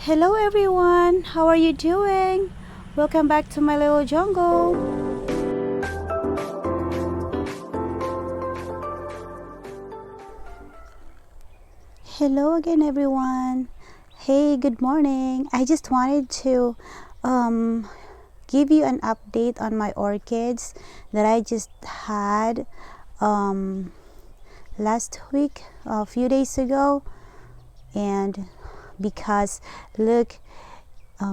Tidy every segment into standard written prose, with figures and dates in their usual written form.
Hello everyone, how are you doing? Welcome back to my little jungle. Hello again everyone. Hey, good morning. I just wanted to give you an update on my orchids that I just had last week, a few days ago. And because look,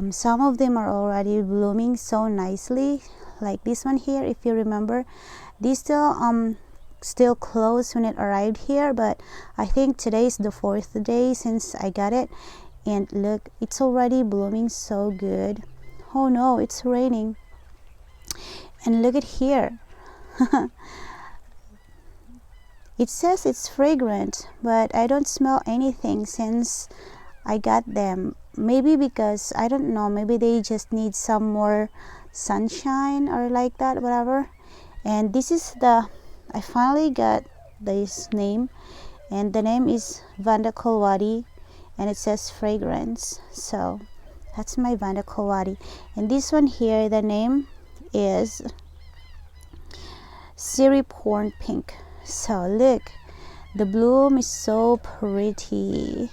some of them are already blooming so nicely, like this one here. If you remember, these still closed when it arrived here, but I think today is the 4th day since I got it, and look, it's already blooming so good. Oh no, it's raining. And look at here. It says it's fragrant, but I don't smell anything since I got them. Maybe because, I don't know, maybe they just need some more sunshine or like that, whatever. And this is I finally got this name, and the name is Vanda Kolwadi, and it says fragrance. So that's my Vanda Kolwadi. And this one here, the name is Siriporn Pink. So look, the bloom is so pretty.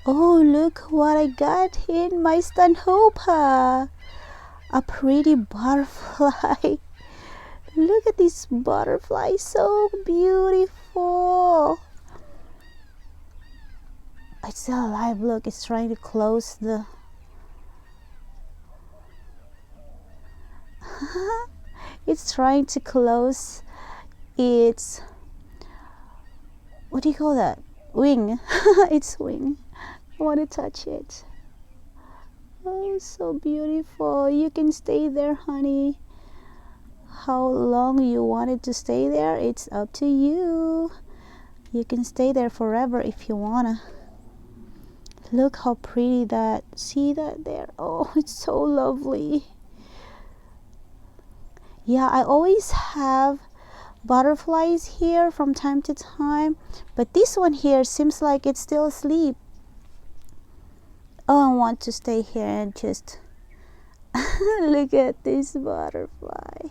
Oh, look what I got in my stanhope. A pretty butterfly. Look at this butterfly, so beautiful. It's still alive. Look, it's trying to close the it's trying to close its, what do you call that, wing. Its wing. I want to touch it. Oh, so beautiful. You can stay there, honey. How long you wanted to stay there, it's up to you. You can stay there forever if you wanna. Look how pretty that, see that there? Oh, it's so lovely. Yeah, I always have butterflies here from time to time, but this one here seems like it's still asleep. Oh, I want to stay here and just look at this butterfly.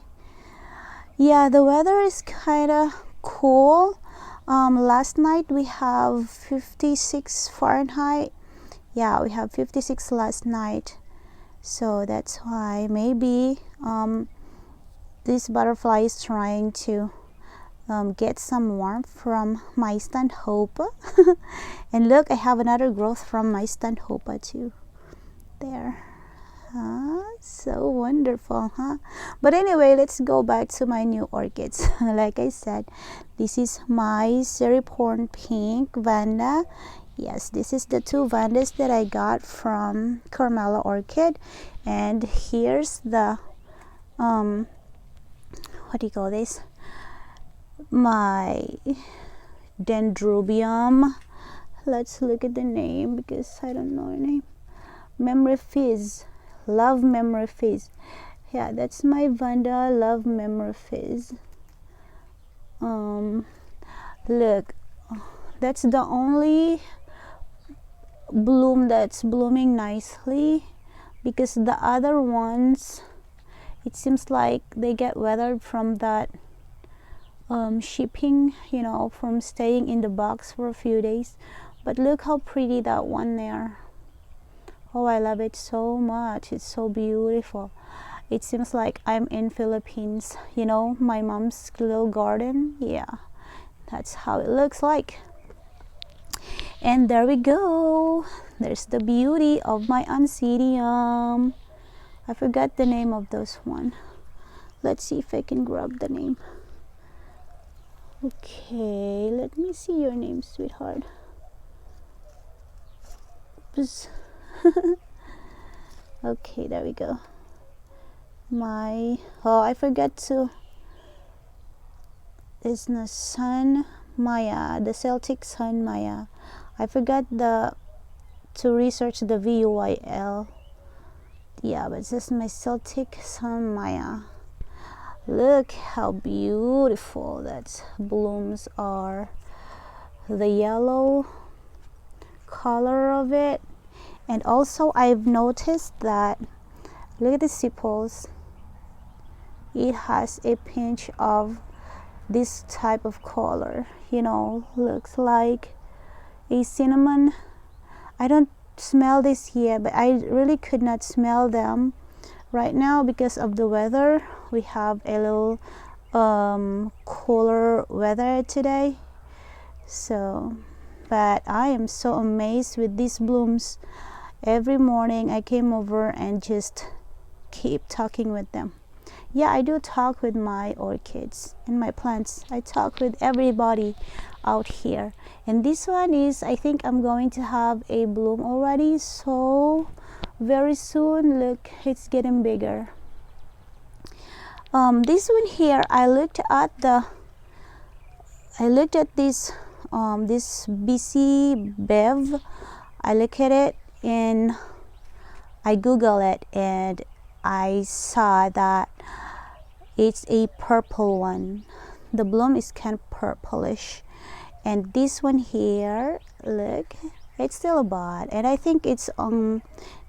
Yeah, the weather is kind of cool. Last night we have 56 Fahrenheit. Yeah, we have 56 last night. So that's why maybe this butterfly is trying to get some warmth from my stanhope. And look, I have another growth from my stanhope too. There. So wonderful, huh? But anyway, let's go back to my new orchids. Like I said, this is my Siriporn Pink Vanda. Yes, this is the 2 Vandas that I got from Carmela Orchid. And here's the what do you call this, my dendrobium. Let's look at the name because I don't know her name. Memory Fizz. Love Memory Fizz. Yeah, that's my Vanda Love Memory Fizz. Look, that's the only bloom that's blooming nicely, because the other ones, it seems like they get weathered from that shipping, you know, from staying in the box for a few days. But look how pretty that one there. Oh, I love it so much. It's so beautiful. It seems like I'm in Philippines, you know, my mom's little garden. Yeah, that's how it looks like. And there we go. There's the beauty of my Oncidium. I forgot the name of those one. Let's see if I can grab the name. Okay, let me see your name, sweetheart. Oops. Okay, there we go. I forgot to, it's the Sun Maya, the Celtic Sun Maya. I forgot to research the VUYL. Yeah, but this is my Celtic Sun Maya. Look how beautiful that blooms are. The yellow color of it, And also I've noticed that, look at the sepals, it has a pinch of this type of color, you know, looks like a cinnamon. I don't smell this here, but I really could not smell them right now because of the weather. We have a little cooler weather today, so but I am so amazed with these blooms. Every morning I came over and just keep talking with them. Yeah, I do talk with my orchids and my plants. I talk with everybody out here. And this one is, I think I'm going to have a bloom already, so very soon. Look, it's getting bigger. This one here, I looked at this this BC Bev. I look at it and I Google it, and I saw that it's a purple one. The bloom is kind of purplish. And this one here, look, it's still a bud, and I think it's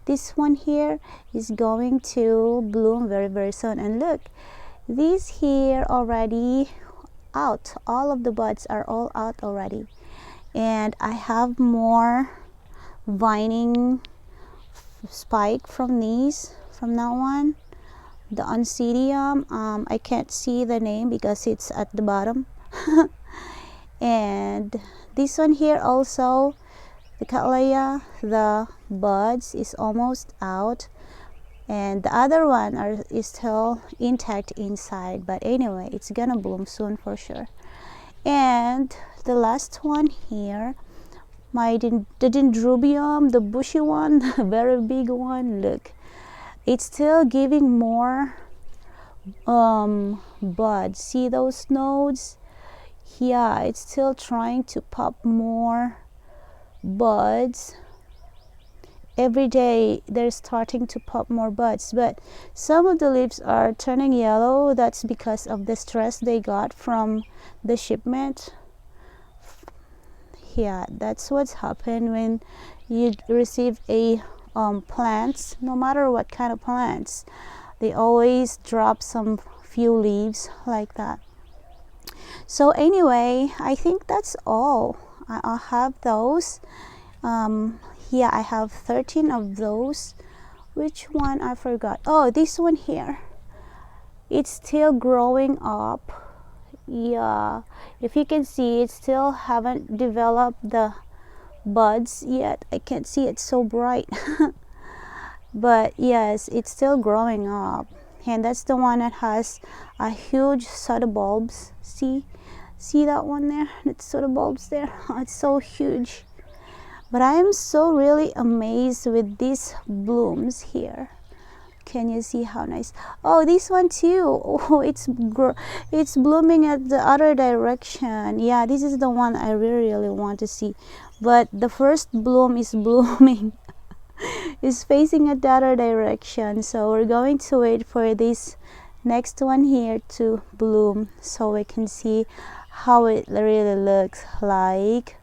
this one here is going to bloom very, very soon. And look, these here already out, all of the buds are all out already. And I have more vining spike from these, from that one, the Oncidium. I can't see the name because it's at the bottom. And this one here also, the Cattleya, the buds is almost out, and the other one is still intact inside. But anyway, it's gonna bloom soon for sure. And the last one here, the Dendrobium, the bushy one, the very big one, look, it's still giving more buds. See those nodes? Yeah, it's still trying to pop more buds. Every day they're starting to pop more buds, but some of the leaves are turning yellow. That's because of the stress they got from the shipment. Yeah, that's what's happened when you receive a plants, no matter what kind of plants, they always drop some few leaves like that. So anyway, I think that's all. I'll have those. Yeah, I have 13 of those. Which one I forgot? Oh, this one here. It's still growing up. Yeah, if you can see, it still haven't developed the buds yet. I can't see, it's so bright. But yes, it's still growing up. And that's the one that has a huge soda bulbs. See that one there? It's soda bulbs there. It's so huge. But I am so really amazed with these blooms here. Can you see how nice? Oh, this one too. Oh, it's blooming at the other direction. Yeah, this is the one I really want to see. But the first bloom is blooming is facing at the other direction. So we're going to wait for this next one here to bloom so we can see how it really looks like.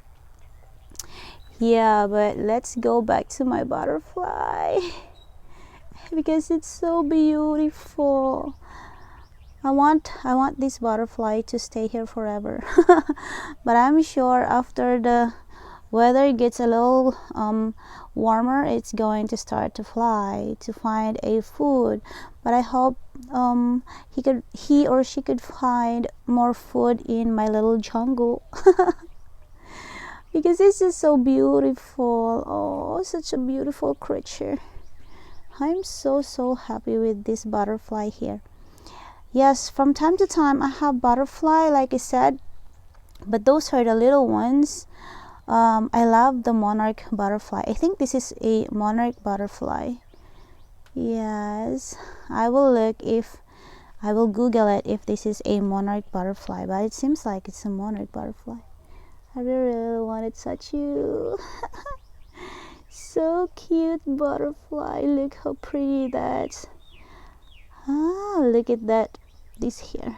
Yeah, but let's go back to my butterfly because it's so beautiful. I want this butterfly to stay here forever. But I'm sure after the weather gets a little warmer, it's going to start to fly to find a food. But I hope he or she could find more food in my little jungle. Because it's just so beautiful. Oh, such a beautiful creature. I'm so happy with this butterfly here. Yes, from time to time I have butterfly, like I said, but those are the little ones. I love the Monarch butterfly. I think this is a Monarch butterfly. Yes, I will Google it if this is a Monarch butterfly, but it seems like it's a Monarch butterfly. I really wanted such you. So cute butterfly. Look how pretty that's. Ah, look at that. This here.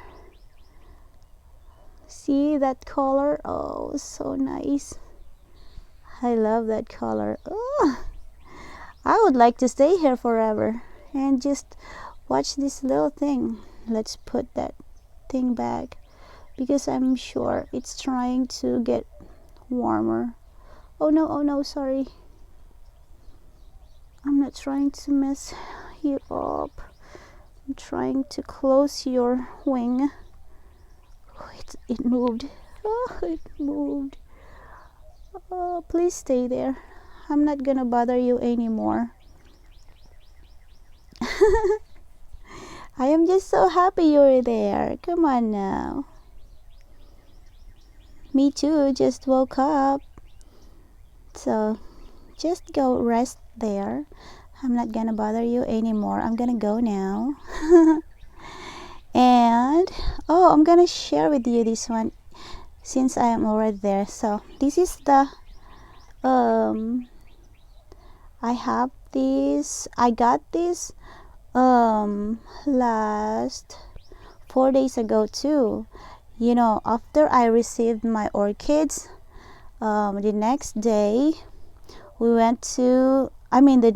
See that color? Oh, so nice. I love that color. Oh, would like to stay here forever and just watch this little thing. Let's put that thing back because I'm sure it's trying to get warmer. Oh no, sorry. I'm not trying to mess you up. I'm trying to close your wing. Oh, it moved. Oh, it moved. Oh, please stay there. I'm not gonna bother you anymore. I am just so happy you're there. Come on now. Me too, just woke up. So just go rest there. I'm not gonna bother you anymore. I'm gonna go now. And oh, I'm gonna share with you this one since I am already there. So this is the I have this. I got this last 4 days ago too. You know, after I received my orchids, the next day we went to, the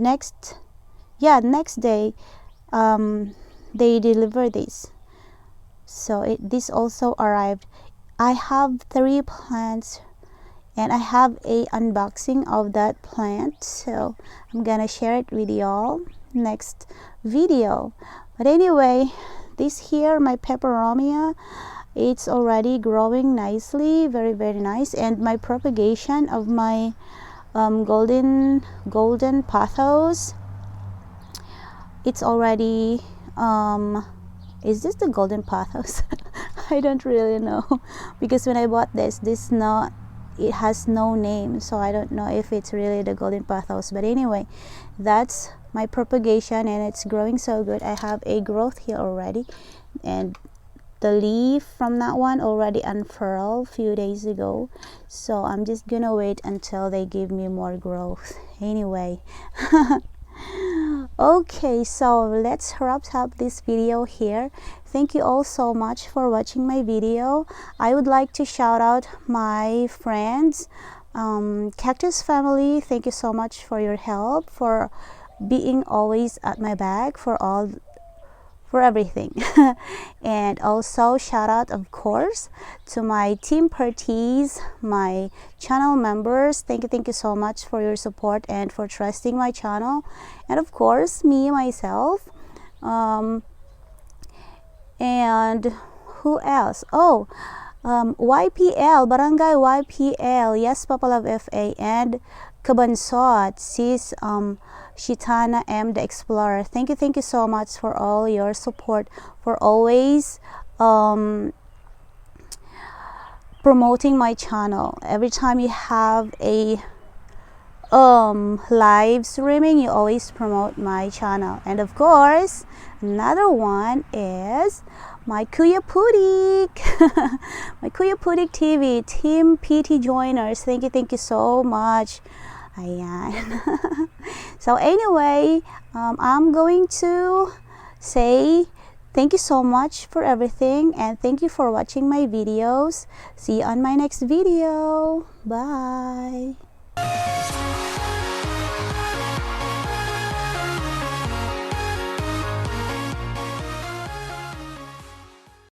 next day they delivered this. So this also arrived. I have 3 plants and I have a unboxing of that plant, so I'm gonna share it with y'all next video. But anyway, this here, my peperomia, it's already growing nicely, very nice. And my propagation of my golden pathos, it's already is this the golden pathos? I don't really know because when I bought this it has no name, so I don't know if it's really the golden pathos. But anyway, that's my propagation and it's growing so good. I have a growth here already, and the leaf from that one already unfurled a few days ago, so I'm just gonna wait until they give me more growth anyway. Okay, so let's wrap up this video here. Thank you all so much for watching my video. I would like to shout out my friends, Cactus family. Thank you so much for your help, for being always at my back, for everything. And also shout out, of course, to my team parties, my channel members. Thank you so much for your support and for trusting my channel. And of course, me myself, and who else? Oh, YPL, Barangay YPL, yes, Papa Love FA, and Kabansot, sis Shitana M the Explorer. Thank you so much for all your support, for always promoting my channel. Every time you have a live streaming, you always promote my channel. And of course, another one is my Kuya Pudik, my Kuya Pudik TV, Team PT Joiners. Thank you so much. Ayan. So anyway, I'm going to say thank you so much for everything, and thank you for watching my videos. See you on my next video. Bye.